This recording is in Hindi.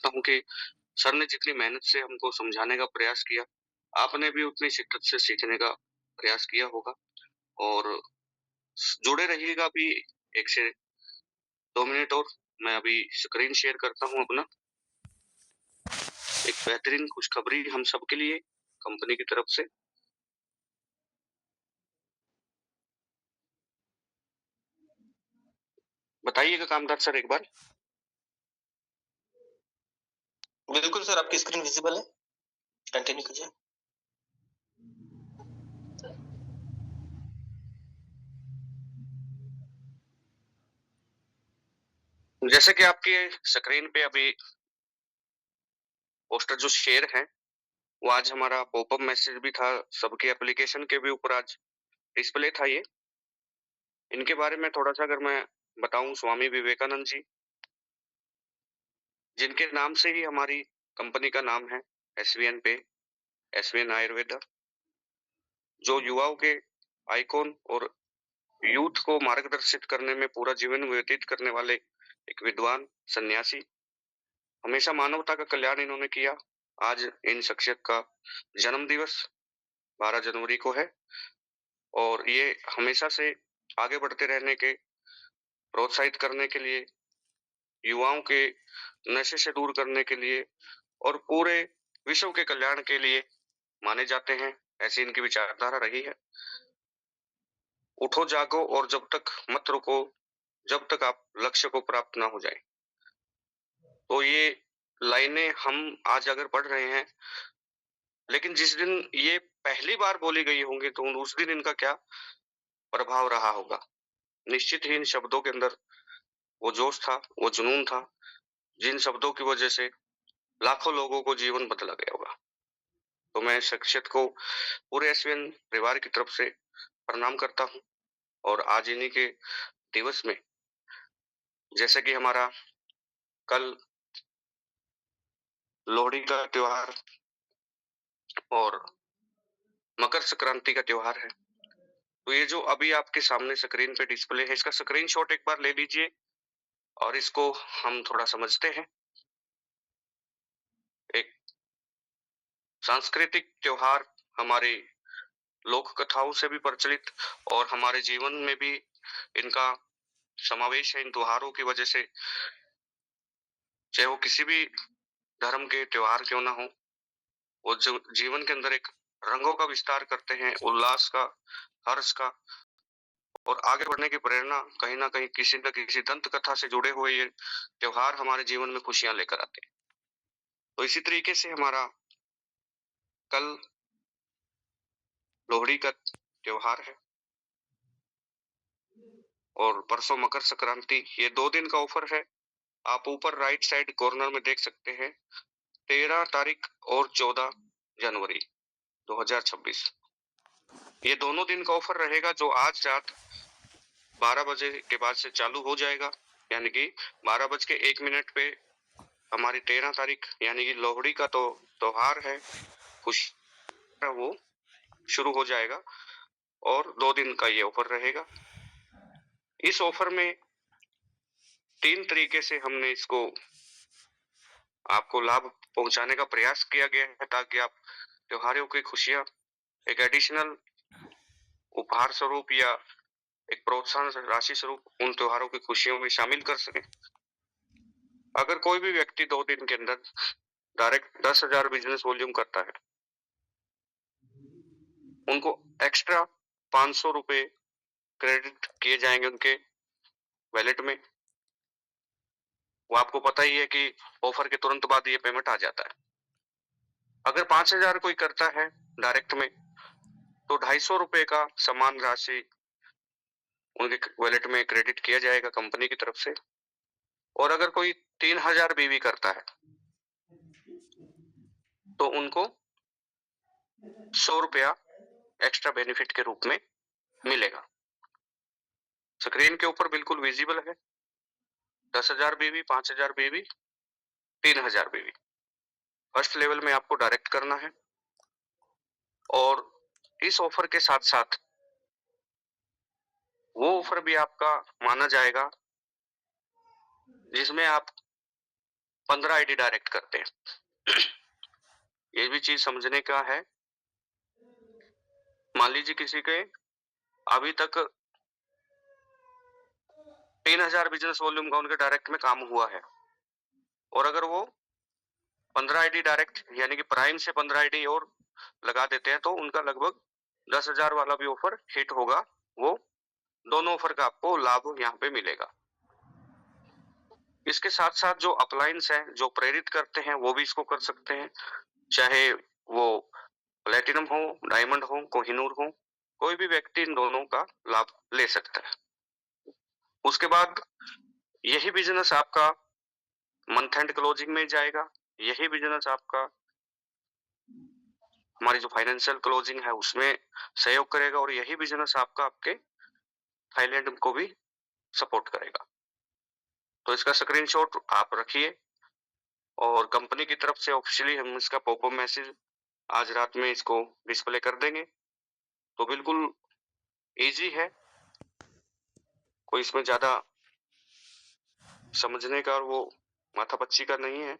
सकता हूँ कि सर ने जितनी मेहनत से हमको समझाने का प्रयास किया, आपने भी उतनी शिद्दत से सीखने का प्रयास किया होगा और जुड़े रहिएगा अभी 1 से 2 मिनट और मैं अभी स्क्रीन शेयर करता हूँ अपना। एक बेहतरीन खुशखबरी हम सबके लिए कंपनी की तरफ से। बताइएगा कामदार सर एक बार। बिल्कुल सर, आपकी स्क्रीन विजिबल है। कंटिन्यू कीजिए। जैसे कि आपके स्क्रीन पे अभी पोस्टर जो शेयर है, वो आज हमारा पॉपअप मैसेज भी था, सबके एप्लीकेशन के भी ऊपर आज डिस्प्ले था ये। इनके बारे में थोड़ा-सा अगर मैं बताऊँ, स्वामी विवेकानंद जी, जिनके नाम से ही हमारी कंपनी का नाम है एसवीएन पे, एसवीएन आयुर्वेदा, जो युवाओं के आइकॉन और यूथ को मार्गदर्शित करने में पूरा जीवन व्यतीत करने वाले एक विद्वान सन्यासी, हमेशा मानवता का कल्याण इन्होंने किया। आज इन शख्सियत का जन्म दिवस 12 जनवरी को है और ये हमेशा से आगे बढ़ते रहने के, प्रोत्साहित करने के लिए, युवाओं के नशे से दूर करने के लिए और पूरे विश्व के कल्याण के लिए माने जाते हैं। ऐसी इनकी विचारधारा रही है। उठो जागो और जब तक मत रुको, जब तक आप लक्ष्य को प्राप्त ना हो जाए। तो ये लाइनें हम आज अगर पढ़ रहे हैं, लेकिन जिस दिन ये पहली बार बोली गई होंगी तो उस दिन इनका क्या प्रभाव रहा होगा। निश्चित ही इन शब्दों के अंदर वो जोश था, वो जुनून था, जिन शब्दों की वजह से लाखों लोगों को जीवन बदला गया होगा। तो मैं शख्सियत को पूरे एसवीएन परिवार की तरफ से प्रणाम करता हूँ और आज इन्हीं के दिवस में, जैसे कि हमारा कल लोहड़ी का त्योहार और मकर संक्रांति का त्योहार है, तो ये जो अभी आपके सामने स्क्रीन पे डिस्प्ले है, इसका स्क्रीनशॉट एक बार ले लीजिए और इसको हम थोड़ा समझते हैं। एक सांस्कृतिक त्योहार, हमारे लोक कथाओं से भी प्रचलित और हमारे जीवन में भी इनका समावेश है इन त्योहारों की वजह से। चाहे वो किसी भी धर्म के त्योहार क्यों ना हो, वो जो जीवन के अंदर एक रंगों का विस्तार करते हैं, उल्लास का, हर्ष का और आगे बढ़ने की प्रेरणा। कहीं न कहीं किसी न किसी दंत कथा से जुड़े हुए ये त्योहार हमारे जीवन में खुशियाँ लेकर आते हैं। तो इसी तरीके से हमारा कल लोहड़ी का त्योहार है और परसों मकर संक्रांति। ये 2 दिन का ऑफर है। आप ऊपर राइट साइड कॉर्नर में देख सकते हैं, 13 तारीख और 14 जनवरी 2026। ये दोनों दिन का ऑफर रहेगा, जो आज रात 12 बजे के बाद से चालू हो जाएगा। यानी कि 12:01 पे हमारी 13 तारीख यानी कि लोहड़ी का तो त्योहार है, खुशी का, वो शुरू हो जाएगा और 2 दिन का ये ऑफर रहेगा। इस ऑफर में 3 तरीके से हमने इसको आपको लाभ पहुंचाने का प्रयास किया गया है, ताकि आप त्योहारों की खुशियां एक एडिशनल उपहार स्वरूप या एक प्रोत्साहन राशि स्वरूप उन त्योहारों की खुशियों में शामिल कर सकें। अगर कोई भी व्यक्ति 2 दिन के अंदर डायरेक्ट 10,000 बिजनेस वॉल्यूम करता है, उनको एक्स्ट्रा 500 रुपए क्रेडिट किए जाएंगे उनके वैलेट में। वो आपको पता ही है कि ऑफर के तुरंत बाद ये पेमेंट आ जाता है। अगर 5,000 कोई करता है डायरेक्ट में, तो 250 रुपए का समान राशि उनके वैलेट में क्रेडिट किया जाएगा कंपनी की तरफ से। और अगर कोई 3,000 बीवी करता है, तो उनको 100 रुपया एक्स्ट्रा बेनिफिट के रूप में मिलेगा। स्क्रीन के ऊपर बिल्कुल विजिबल है, 10,000 बीवी, 5,000 बीवी, 3,000 बीवी। फर्स्ट लेवल में आपको डायरेक्ट करना है और इस ऑफर के साथ साथ वो ऑफर भी आपका माना जाएगा जिसमें आप 15 आईडी डायरेक्ट करते हैं। ये भी चीज समझने का है। मान लीजिए किसी के अभी तक 3000 बिजनेस वॉल्यूम का उनके डायरेक्ट में काम हुआ है, और अगर वो 15 आईडी डायरेक्ट यानी कि प्राइम से 15 आईडी और लगा देते हैं, तो उनका लगभग 10,000 वाला भी ऑफर हिट होगा। वो दोनों ऑफर का आपको लाभ यहाँ पे मिलेगा। इसके साथ साथ जो अपलाइंस है, जो प्रेरित करते हैं, वो भी इसको कर सकते हैं, चाहे वो प्लेटिनम हो, डायमंड हो, कोहिनूर हो, कोई भी व्यक्ति इन दोनों का लाभ ले सकता है। उसके बाद यही बिजनेस आपका मंथ एंड क्लोजिंग में जाएगा, यही बिजनेस आपका हमारी जो फाइनेंशियल क्लोजिंग है उसमें सहयोग करेगा, और यही बिजनेस आपका आपके थाईलैंड को भी सपोर्ट करेगा। तो इसका स्क्रीनशॉट आप रखिए, और कंपनी की तरफ से ऑफिशियली हम इसका पॉपअप मैसेज आज रात में इसको डिस्प्ले कर देंगे। तो बिल्कुल इजी है, कोई इसमें ज्यादा समझने का और वो माथापच्ची का नहीं है।